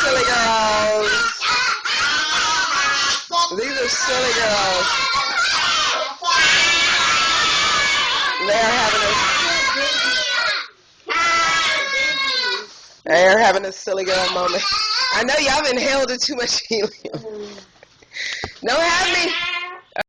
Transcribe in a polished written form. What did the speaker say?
Silly girls. These are silly girls. They are having a silly girl moment. I know y'all inhaled too much helium. Don't have me.